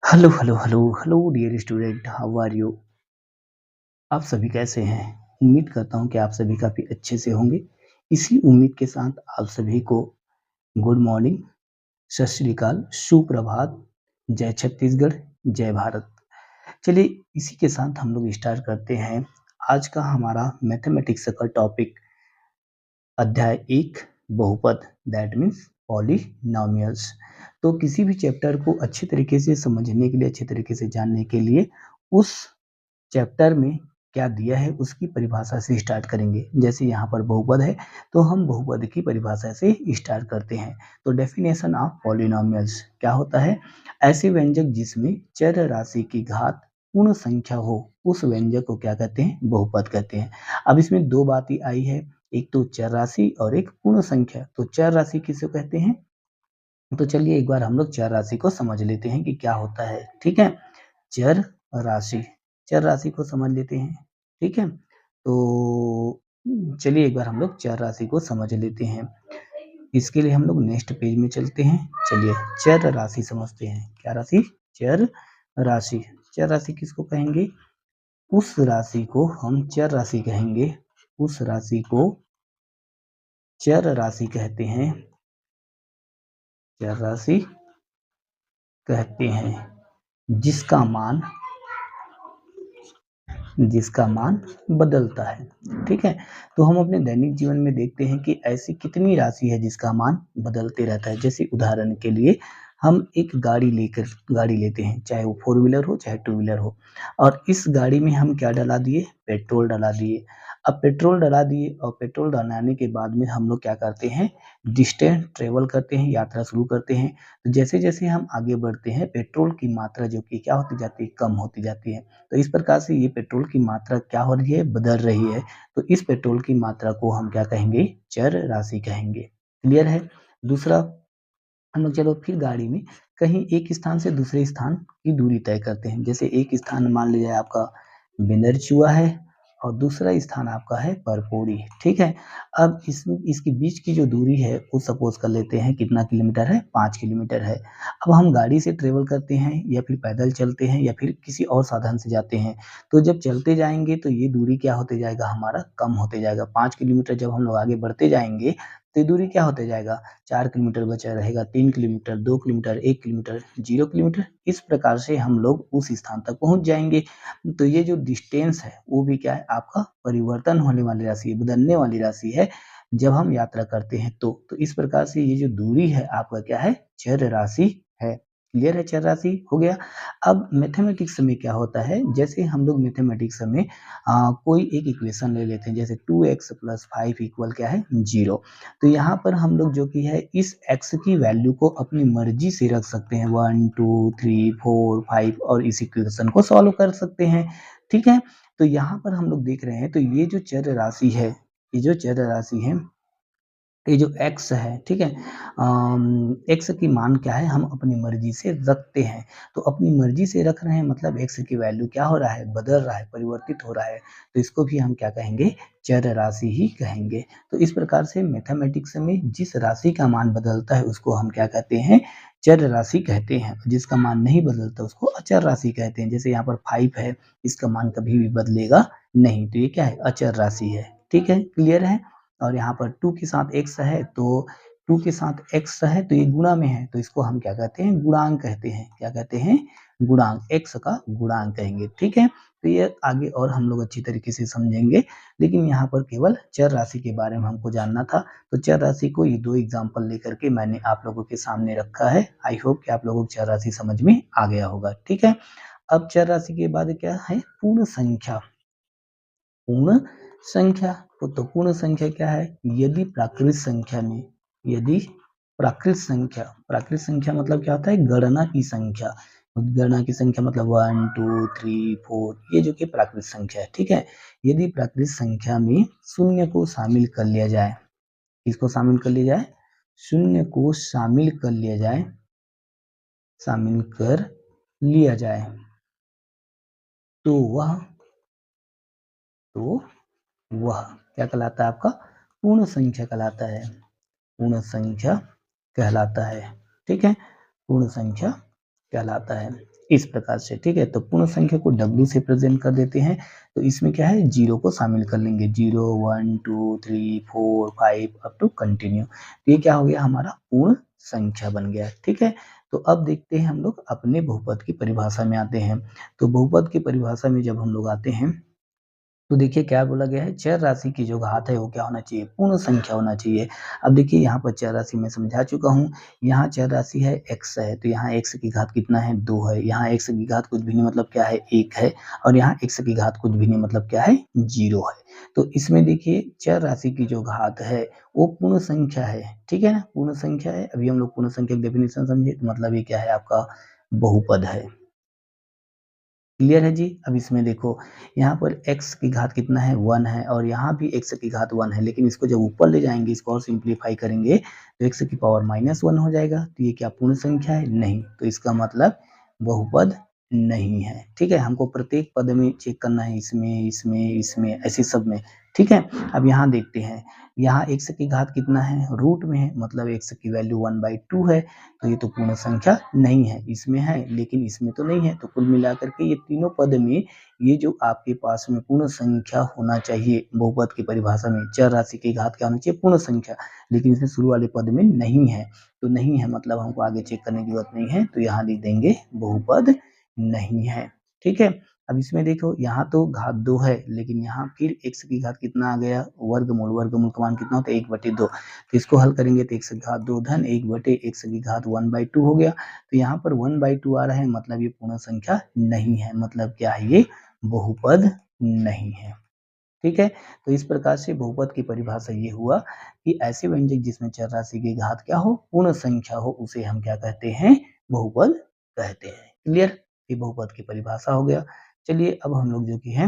Hello hello hello hello dear student, how are you. आप सभी कैसे हैं? उम्मीद करता हूं कि आप सभी काफ़ी अच्छे से होंगे। इसी उम्मीद के साथ आप सभी को गुड मॉर्निंग, सत श्री अकाल, सुप्रभात, जय छत्तीसगढ़, जय भारत। चलिए इसी के साथ हम लोग स्टार्ट करते हैं आज का हमारा मैथमेटिक्स का टॉपिक, अध्याय 1, बहुपद, दैट मीन्स पॉलिनोमियल्स। तो किसी भी चैप्टर को अच्छे तरीके से समझने के लिए, अच्छे तरीके से जानने के लिए उस चैप्टर में क्या दिया है उसकी परिभाषा से स्टार्ट करेंगे। जैसे यहाँ पर बहुपद है तो हम बहुपद की परिभाषा से स्टार्ट करते हैं। तो डेफिनेशन ऑफ पॉलिनोमियल्स क्या होता है? ऐसे व्यंजक जिसमें चर राशि की घात पूर्ण संख्या हो, उस व्यंजक को क्या कहते हैं? बहुपद कहते हैं। अब इसमें दो बातें आई है, एक तो चर राशि और एक पूर्ण संख्या। तो चर राशि किसे कहते हैं? तो चलिए एक बार हम लोग चर राशि को समझ लेते हैं कि क्या होता है। ठीक है, चर राशि, चर राशि को समझ लेते हैं। ठीक है, तो चलिए एक बार हम लोग चर राशि को समझ लेते हैं। इसके लिए हम लोग नेक्स्ट पेज में चलते हैं। चलिए चर राशि समझते हैं। क्या राशि? चर राशि। चर राशि किसको कहेंगे? उस राशि को हम चर राशि कहेंगे। उस राशि को चर राशि कहते हैं। चर राशि कहते हैं जिसका मान, जिसका मान बदलता है। ठीक है, तो हम अपने दैनिक जीवन में देखते हैं कि ऐसी कितनी राशि है जिसका मान बदलते रहता है। जैसे उदाहरण के लिए हम एक गाड़ी लेते हैं, चाहे वो फोर व्हीलर हो चाहे टू व्हीलर हो, और इस गाड़ी में हम क्या डला दिए? पेट्रोल डला दिए। अब पेट्रोल डला दिए और पेट्रोल डलाने के बाद में हम लोग क्या करते हैं? डिस्टेंस ट्रेवल करते हैं, यात्रा शुरू करते हैं। तो जैसे जैसे हम आगे बढ़ते हैं पेट्रोल की मात्रा जो कि क्या होती जाती है? कम होती जाती है। तो इस प्रकार से ये पेट्रोल की मात्रा क्या हो रही है? बदल रही है। तो इस पेट्रोल की मात्रा को हम क्या कहेंगे? चर राशि कहेंगे। क्लियर है? दूसरा, हम लोग चलो फिर गाड़ी में कहीं एक स्थान से दूसरे स्थान की दूरी तय करते हैं। जैसे एक स्थान मान लीजिए आपका बिंदरचुआ है और दूसरा स्थान आपका है परपोड़ी। ठीक है, अब इसके बीच की जो दूरी है वो सपोज कर लेते हैं कितना किलोमीटर है? 5 किलोमीटर है। अब हम गाड़ी से ट्रेवल करते हैं या फिर पैदल चलते हैं या फिर किसी और साधन से जाते हैं। तो जब चलते जाएंगे तो ये दूरी क्या होते जाएगा? हमारा कम होते जाएगा। 5 किलोमीटर जब हम लोग आगे बढ़ते जाएंगे तो ये दूरी क्या होते जाएगा? 4 किलोमीटर बचा रहेगा, 3 किलोमीटर, 2 किलोमीटर, 1 किलोमीटर, 0 किलोमीटर। इस प्रकार से हम लोग उस स्थान तक पहुंच जाएंगे। तो ये जो डिस्टेंस है वो भी क्या है? आपका परिवर्तन होने वाली राशि है, बदलने वाली राशि है जब हम यात्रा करते हैं। तो इस प्रकार से ये जो दूरी है आपका क्या है? चर राशि है। क्लियर है? चर राशि हो गया। अब मैथमेटिक्स में क्या होता है? जैसे हम लोग मैथमेटिक्स में कोई एक इक्वेशन ले लेते हैं, जैसे 2x + 5 = क्या है? 0। तो यहाँ पर हम लोग जो कि है इस x की वैल्यू को अपनी मर्जी से रख सकते हैं, 1 2 3 4 5, और इस इक्वेशन को सॉल्व कर सकते हैं। ठीक है, तो यहाँ पर हम लोग देख रहे हैं तो ये जो चर राशि है, ये जो चर राशि है, ये जो x है, ठीक है, x की मान क्या है? हम अपनी मर्जी से रखते हैं। तो अपनी मर्जी से रख रहे हैं मतलब x की वैल्यू क्या हो रहा है? बदल रहा है, परिवर्तित हो रहा है। तो इसको भी हम क्या कहेंगे? चर राशि ही कहेंगे। तो इस प्रकार से मैथमेटिक्स में जिस राशि का मान बदलता है उसको हम क्या कहते हैं? चर राशि कहते हैं। जिसका मान नहीं बदलता उसको अचर राशि कहते हैं। जैसे यहाँ पर 5 है, इसका मान कभी भी बदलेगा नहीं, तो ये क्या है? अचर राशि है। ठीक है, क्लियर है? और यहाँ पर 2 के साथ x है तो 2 के साथ x है तो ये गुणा में है, तो इसको हम क्या कहते हैं? गुणांक कहते हैं। क्या कहते हैं? गुणांक, x का गुणांक कहेंगे। ठीक है, तो ये आगे और हम लोग अच्छी तरीके से समझेंगे, लेकिन यहाँ पर केवल चर राशि के बारे में हमको जानना था। तो चर राशि को ये दो एग्जाम्पल लेकर के मैंने आप लोगों के सामने रखा है। आई होप कि आप लोगों को चर राशि समझ में आ गया होगा। ठीक है, अब चर राशि के बाद क्या है? पूर्ण संख्या। पूर्ण संख्या, तो पूर्ण संख्या क्या है? यदि प्राकृत संख्या में, यदि प्राकृत संख्या मतलब क्या होता है? गणना की संख्या। गणना की संख्या मतलब 1 2 3 4, ये जो कि प्राकृत संख्या है। ठीक है, यदि प्राकृत संख्या में शून्य को शामिल कर लिया जाए, किसको शामिल कर लिया जाए? शून्य को शामिल कर लिया जाए, शामिल कर लिया जाए, तो वह तो वह क्या कहलाता है? आपका पूर्ण संख्या कहलाता है। पूर्ण संख्या कहलाता है। ठीक है, पूर्ण संख्या कहलाता है। इस प्रकार से, ठीक है। तो पूर्ण संख्या को W से प्रेजेंट कर देते हैं, तो इसमें क्या है, 0 को शामिल कर लेंगे, 0 1 2 3 4 5 अप टू कंटिन्यू। तो ये क्या हो गया, हमारा पूर्ण संख्या बन गया, ठीक है। तो अब देखते हैं हम लोग अपने बहुपद की परिभाषा में आते हैं। तो बहुपद की परिभाषा में जब हम लोग आते हैं, तो देखिए क्या बोला गया है, चर राशि की जो घात है वो क्या होना चाहिए, पूर्ण संख्या होना चाहिए। अब देखिए यहाँ पर चर राशि मैं समझा चुका हूँ, यहाँ चर राशि है x है, तो यहाँ x की घात कितना है, 2 है, यहाँ x की घात कुछ भी नहीं मतलब क्या है, 1 है, और यहाँ x की घात कुछ भी नहीं मतलब क्या है, 0 है। तो इसमें देखिए चर राशि की जो घात है वो पूर्ण संख्या है, ठीक है ना, पूर्ण संख्या है। अभी हम लोग पूर्ण संख्या की डेफिनेशन समझे, तो मतलब ये क्या है, आपका बहुपद है। क्लियर है जी। अब इसमें देखो यहाँ पर x की घात कितना है, 1 है, और यहाँ भी x की घात 1 है, लेकिन इसको जब ऊपर ले जाएंगे, इसको और सिंप्लीफाई करेंगे, तो x की पावर -1 हो जाएगा। तो ये क्या पूर्ण संख्या है, नहीं, तो इसका मतलब बहुपद नहीं है, ठीक है। हमको प्रत्येक पद में चेक करना है, इसमें इसमें इसमें ऐसे सब में, ठीक है। अब यहाँ देखते हैं, यहाँ x की घात कितना है, रूट में है, मतलब x की वैल्यू 1/2 है, तो ये तो पूर्ण संख्या नहीं है, इसमें है लेकिन इसमें तो नहीं है। तो कुल मिलाकर के ये तीनों पद में ये जो आपके पास में पूर्ण संख्या होना चाहिए, बहुपद की परिभाषा में चर राशि की घात क्या होना चाहिए, पूर्ण संख्या, लेकिन इसमें शुरू वाले पद में नहीं है। तो नहीं है मतलब हमको आगे चेक करने की जरूरत नहीं है, तो यहाँ लिख देंगे बहुपद नहीं है, ठीक है। अब इसमें देखो यहाँ तो घात 2 है, लेकिन यहाँ फिर x की घात कितना आ गया, वर्गमूल, वर्गमूल का मान कितना होता है, 1/2। तो इसको हल करेंगे तो x की घात 2 धन 1/x की घात 1/2 हो गया। तो यहाँ पर 1/2 आ रहा है, मतलब ये पूर्ण संख्या नहीं है, मतलब क्या है, ये बहुपद नहीं है, ठीक है। तो इस प्रकार से बहुपद की परिभाषा ये हुआ कि ऐसे व्यंजक जिसमें चर राशि की घात क्या हो, पूर्ण संख्या हो, उसे हम क्या कहते हैं, बहुपद कहते हैं। क्लियर, ये बहुपद की परिभाषा हो गया। चलिए अब हम लोग जो कि है